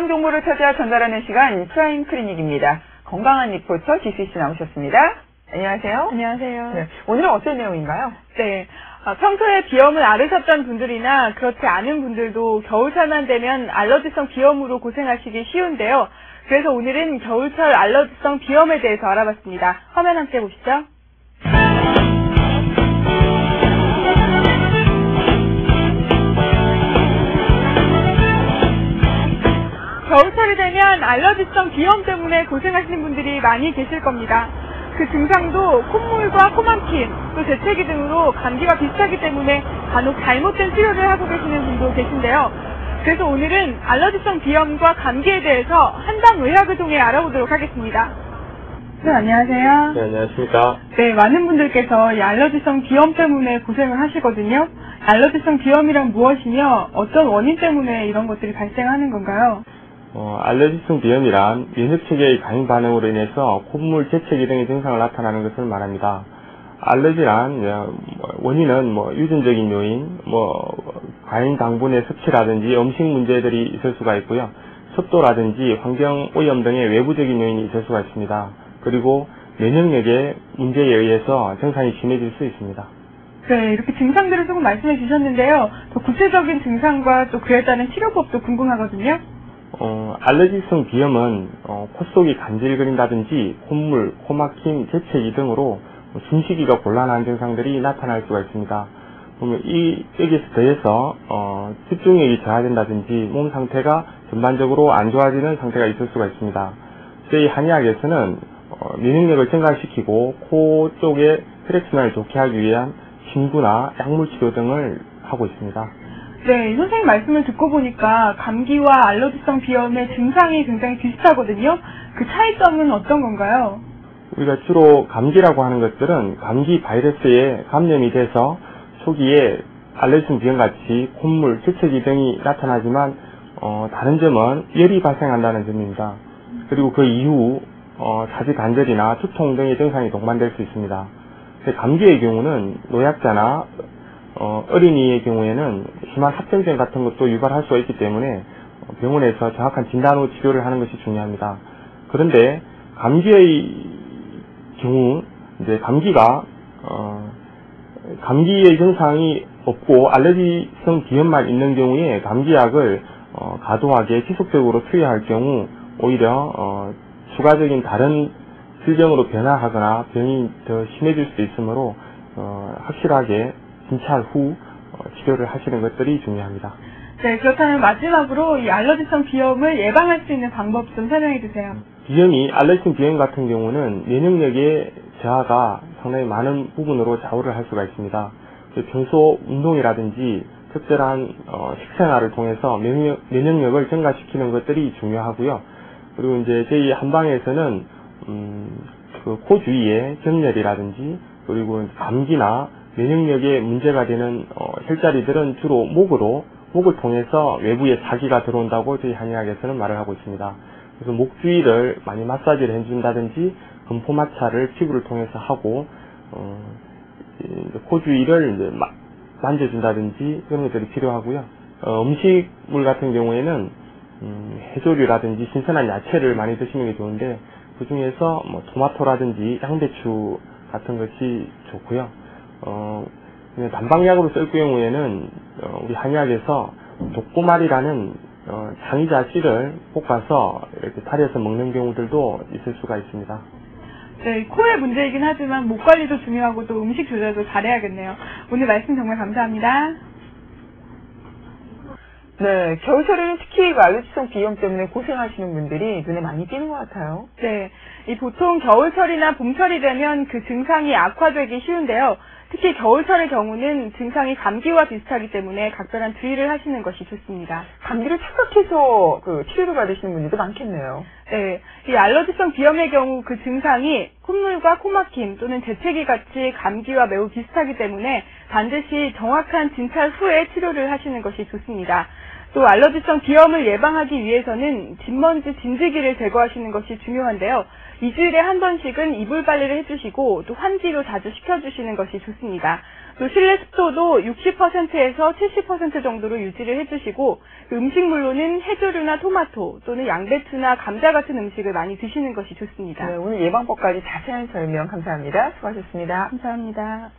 건강 정보를 찾아 전달하는 시간 프라임 클리닉입니다. 건강한 리포터 지수 씨 나오셨습니다. 안녕하세요. 안녕하세요. 네, 오늘은 어떤 내용인가요? 네. 평소에 비염을 앓으셨던 분들이나 그렇지 않은 분들도 겨울철만 되면 알러지성 비염으로 고생하시기 쉬운데요. 그래서 오늘은 겨울철 알러지성 비염에 대해서 알아봤습니다. 화면 함께 보시죠. 겨울철이 되면 알러지성 비염 때문에 고생하시는 분들이 많이 계실 겁니다. 그 증상도 콧물과 코막힘, 또 재채기 등으로 감기와 비슷하기 때문에 간혹 잘못된 치료를 하고 계시는 분도 계신데요. 그래서 오늘은 알러지성 비염과 감기에 대해서 한방의학을 통해 알아보도록 하겠습니다. 네, 안녕하세요. 네, 안녕하십니까. 네, 많은 분들께서 이 알러지성 비염 때문에 고생을 하시거든요. 알러지성 비염이란 무엇이며 어떤 원인 때문에 이런 것들이 발생하는 건가요? 알러지성 비염이란 면역체계의 강행 반응으로 인해서 콧물, 재채기 등의 증상을 나타나는 것을 말합니다. 알러지란 원인은 유전적인 요인, 과잉 당분의 섭취라든지 음식 문제들이 있을 수가 있고요. 습도라든지 환경 오염 등의 외부적인 요인이 있을 수가 있습니다. 그리고 면역력의 문제에 의해서 증상이 심해질 수 있습니다. 네, 이렇게 증상들을 조금 말씀해 주셨는데요. 더 구체적인 증상과 또 그에 따른 치료법도 궁금하거든요. 알러지성 비염은 코 속이 간질거린다든지 콧물, 코막힘, 재채기 등으로 숨쉬기가 곤란한 증상들이 나타날 수가 있습니다. 그러면 여기서 더해서 집중력이 저하된다든지 몸 상태가 전반적으로 안 좋아지는 상태가 있을 수가 있습니다. 저희 한의학에서는 면역력을 증가시키고 코 쪽의 혈액순환을 좋게 하기 위한 침구나 약물 치료 등을 하고 있습니다. 네, 선생님 말씀을 듣고 보니까 감기와 알러지성 비염의 증상이 굉장히 비슷하거든요. 그 차이점은 어떤 건가요? 우리가 주로 감기라고 하는 것들은 감기 바이러스에 감염이 돼서 초기에 알러지성 비염같이 콧물, 재채기 등이 나타나지만 다른 점은 열이 발생한다는 점입니다. 그리고 그 이후 자주 관절이나 두통 등의 증상이 동반될 수 있습니다. 감기의 경우는 노약자나 어린이의 경우에는 심한 합병증 같은 것도 유발할 수가 있기 때문에 병원에서 정확한 진단 후 치료를 하는 것이 중요합니다. 그런데 감기의 경우 이제 감기의 증상이 없고 알러지성 비염만 있는 경우에 감기약을 과도하게 지속적으로 투여할 경우 오히려 추가적인 다른 질병으로 변화하거나 병이 더 심해질 수도 있으므로 확실하게 진찰 후 치료를 하시는 것들이 중요합니다. 네, 그렇다면 마지막으로 이 알러지성 비염을 예방할 수 있는 방법 좀 설명해 주세요. 알러지성 비염 같은 경우는 면역력의 저하가 상당히 많은 부분으로 좌우를 할 수가 있습니다. 평소 운동이라든지 적절한 식생활을 통해서 면역력을 증가시키는 것들이 중요하고요. 그리고 이제 저희 한방에서는 코 주위에 정렬이라든지 그리고 감기나 면역력에 문제가 되는 혈자리들은 주로 목을 통해서 외부에 사기가 들어온다고 저희 한의학에서는 말을 하고 있습니다. 그래서 목 주위를 많이 마사지를 해준다든지 금포 마찰을 피부를 통해서 하고 코 주위를 이제 만져준다든지 그런 것들이 필요하고요. 음식물 같은 경우에는 해조류라든지 신선한 야채를 많이 드시는 게 좋은데 그 중에서 토마토라든지 양배추 같은 것이 좋고요. 단방약으로 쓸 경우에는 우리 한의학에서 독고말이라는 장이자 씨를 볶아서 이렇게 달여서 먹는 경우들도 있을 수가 있습니다. 네, 코의 문제이긴 하지만 목 관리도 중요하고 또 음식 조절도 잘해야겠네요. 오늘 말씀 정말 감사합니다. 네, 겨울철에는 특히 알러지성 비염 때문에 고생하시는 분들이 눈에 많이 띄는 것 같아요. 네, 보통 겨울철이나 봄철이 되면 그 증상이 악화되기 쉬운데요. 특히 겨울철의 경우는 증상이 감기와 비슷하기 때문에 각별한 주의를 하시는 것이 좋습니다. 감기를 착각해서 치료를 받으시는 분들도 많겠네요. 네, 이 알러지성 비염의 경우 그 증상이 콧물과 코막힘 또는 재채기 같이 감기와 매우 비슷하기 때문에 반드시 정확한 진찰 후에 치료를 하시는 것이 좋습니다. 또 알러지성 비염을 예방하기 위해서는 진먼지 진드기를 제거하시는 것이 중요한데요. 2주일에 한 번씩은 이불 빨래를 해주시고 또 환기도 자주 시켜주시는 것이 좋습니다. 또 실내 습도도 60%에서 70% 정도로 유지를 해주시고 음식물로는 해조류나 토마토 또는 양배추나 감자 같은 음식을 많이 드시는 것이 좋습니다. 네, 오늘 예방법까지 자세한 설명 감사합니다. 수고하셨습니다. 감사합니다.